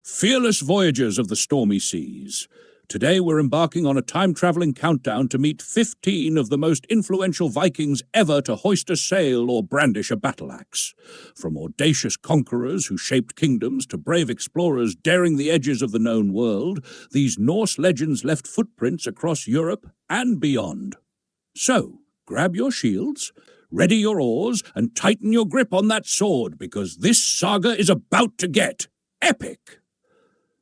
Fearless voyagers of the stormy seas. Today we're embarking on a time-traveling countdown to meet 15 of the most influential Vikings ever to hoist a sail or brandish a battle-axe. From audacious conquerors who shaped kingdoms to brave explorers daring the edges of the known world, these Norse legends left footprints across Europe and beyond. So, grab your shields, ready your oars, and tighten your grip on that sword, because this saga is about to get epic!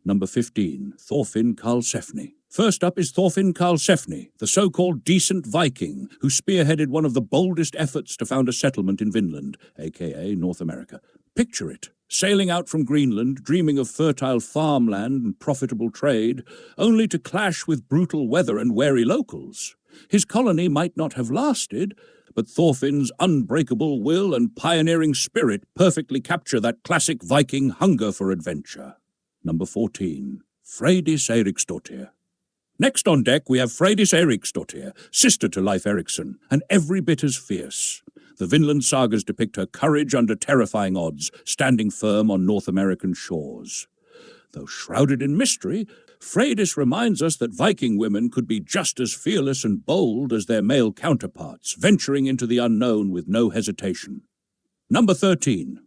Number 15, Thorfinn Karlsefni. First up is Thorfinn Karlsefni, the so-called decent Viking, who spearheaded one of the boldest efforts to found a settlement in Vinland, aka North America. Picture it, sailing out from Greenland, dreaming of fertile farmland and profitable trade, only to clash with brutal weather and wary locals. His colony might not have lasted, but Thorfinn's unbreakable will and pioneering spirit perfectly capture that classic Viking hunger for adventure. Number 14, Freydís Eiriksdóttir. Next on deck we have Freydís Eiriksdóttir, sister to Leif Erikson, and every bit as fierce. The Vinland sagas depict her courage under terrifying odds, standing firm on North American shores. Though shrouded in mystery, Freydís reminds us that Viking women could be just as fearless and bold as their male counterparts, venturing into the unknown with no hesitation. Number 13.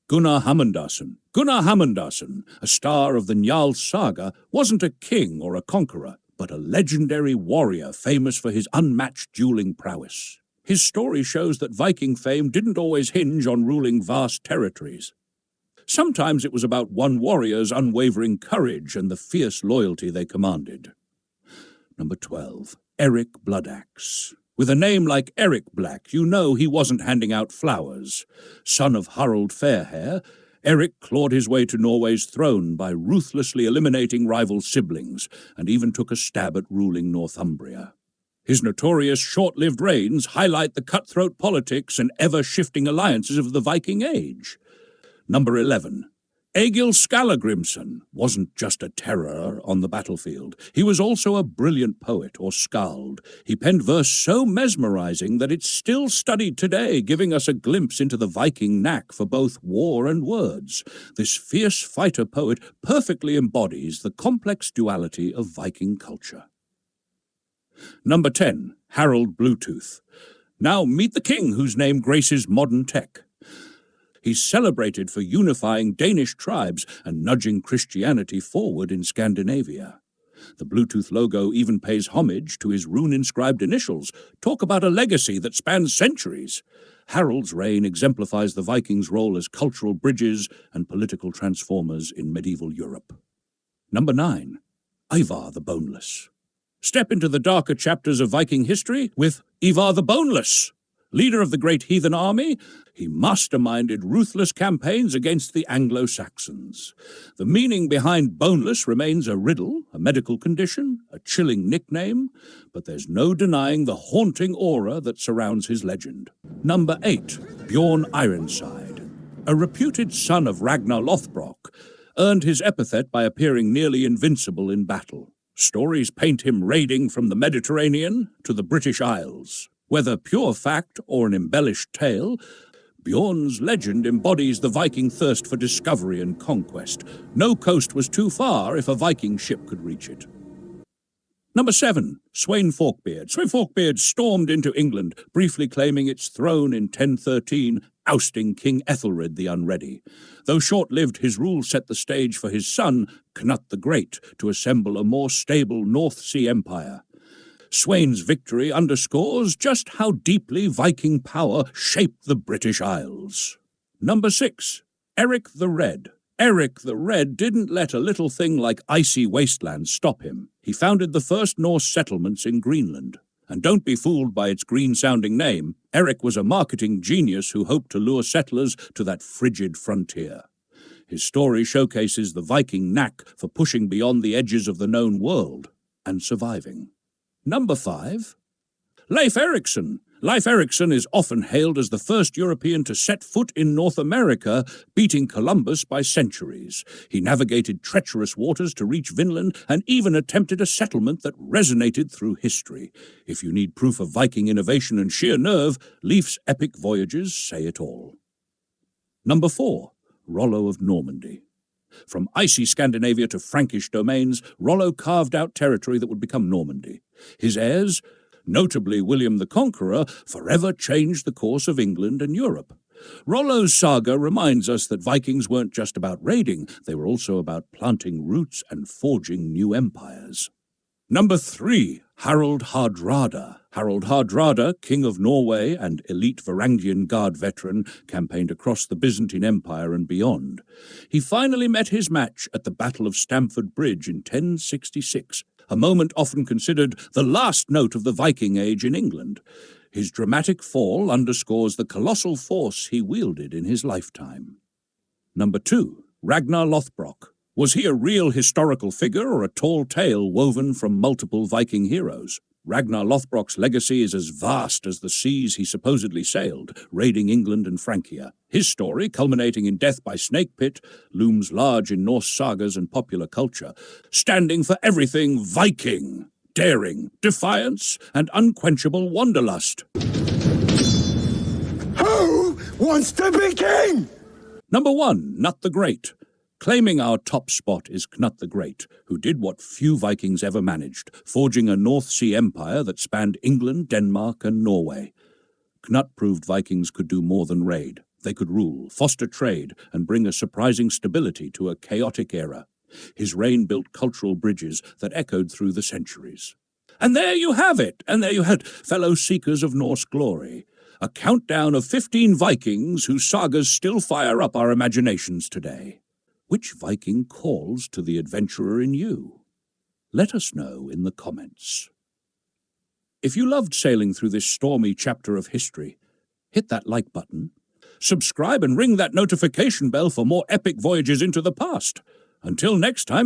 Gunnar Hammundarson. Gunnar Hammundarson, a star of the Njal saga, wasn't a king or a conqueror, but a legendary warrior famous for his unmatched dueling prowess. His story shows that Viking fame didn't always hinge on ruling vast territories. Sometimes it was about one warrior's unwavering courage and the fierce loyalty they commanded. Number 12. Eric Bloodaxe. With a name like Eric Black, you know he wasn't handing out flowers. Son of Harald Fairhair, Eric clawed his way to Norway's throne by ruthlessly eliminating rival siblings, and even took a stab at ruling Northumbria. His notorious short-lived reigns highlight the cutthroat politics and ever-shifting alliances of the Viking Age. Number 11. Egil Skallagrimsson wasn't just a terror on the battlefield. He was also a brilliant poet or skald. He penned verse so mesmerizing that it's still studied today, giving us a glimpse into the Viking knack for both war and words. This fierce fighter poet perfectly embodies the complex duality of Viking culture. Number 10. Harald Bluetooth. Now meet the king whose name graces modern tech. He's celebrated for unifying Danish tribes and nudging Christianity forward in Scandinavia. The Bluetooth logo even pays homage to his rune-inscribed initials. Talk about a legacy that spans centuries. Harald's reign exemplifies the Vikings' role as cultural bridges and political transformers in medieval Europe. Number 9. Ivar the Boneless. Step into the darker chapters of Viking history with Ivar the Boneless. Leader of the great heathen army, he masterminded ruthless campaigns against the Anglo-Saxons. The meaning behind boneless remains a riddle, a medical condition, a chilling nickname, but there's no denying the haunting aura that surrounds his legend. Number 8. Bjorn Ironside. A reputed son of Ragnar Lothbrok, earned his epithet by appearing nearly invincible in battle. Stories paint him raiding from the Mediterranean to the British Isles. Whether pure fact or an embellished tale, Bjorn's legend embodies the Viking thirst for discovery and conquest. No coast was too far if a Viking ship could reach it. Number 7. Sweyn Forkbeard. Sweyn Forkbeard stormed into England, briefly claiming its throne in 1013, ousting King Ethelred the Unready. Though short-lived, his rule set the stage for his son, Cnut the Great, to assemble a more stable North Sea empire. Sweyn's victory underscores just how deeply Viking power shaped the British Isles. Number 6. Eric the Red. Eric the Red didn't let a little thing like icy wastelands stop him. He founded the first Norse settlements in Greenland. And don't be fooled by its green-sounding name. Eric was a marketing genius who hoped to lure settlers to that frigid frontier. His story showcases the Viking knack for pushing beyond the edges of the known world and surviving. Number 5. Leif Erikson. Leif Erikson is often hailed as the first European to set foot in North America, beating Columbus by centuries. He navigated treacherous waters to reach Vinland and even attempted a settlement that resonated through history. If you need proof of Viking innovation and sheer nerve, Leif's epic voyages say it all. Number 4. Rollo of Normandy. From icy Scandinavia to Frankish domains, Rollo carved out territory that would become Normandy. His heirs, notably William the Conqueror, forever changed the course of England and Europe. Rollo's saga reminds us that Vikings weren't just about raiding, they were also about planting roots and forging new empires. Number 3. Harald Hardrada. Harald Hardrada, King of Norway and elite Varangian Guard veteran, campaigned across the Byzantine Empire and beyond. He finally met his match at the Battle of Stamford Bridge in 1066, a moment often considered the last note of the Viking Age in England. His dramatic fall underscores the colossal force he wielded in his lifetime. Number 2. Ragnar Lothbrok. Was he a real historical figure or a tall tale woven from multiple Viking heroes? Ragnar Lothbrok's legacy is as vast as the seas he supposedly sailed, raiding England and Francia. His story, culminating in death by snake pit, looms large in Norse sagas and popular culture, standing for everything Viking: daring, defiance, and unquenchable wanderlust. Who wants to be king? Number 1. Cnut the Great. Claiming our top spot is Cnut the Great, who did what few Vikings ever managed, forging a North Sea empire that spanned England, Denmark, and Norway. Cnut proved Vikings could do more than raid. They could rule, foster trade, and bring a surprising stability to a chaotic era. His reign built cultural bridges that echoed through the centuries. And there you have it, and there you had, fellow seekers of Norse glory. A countdown of 15 Vikings whose sagas still fire up our imaginations today. Which Viking calls to the adventurer in you? Let us know in the comments. If you loved sailing through this stormy chapter of history, hit that like button, subscribe and ring that notification bell for more epic voyages into the past. Until next time,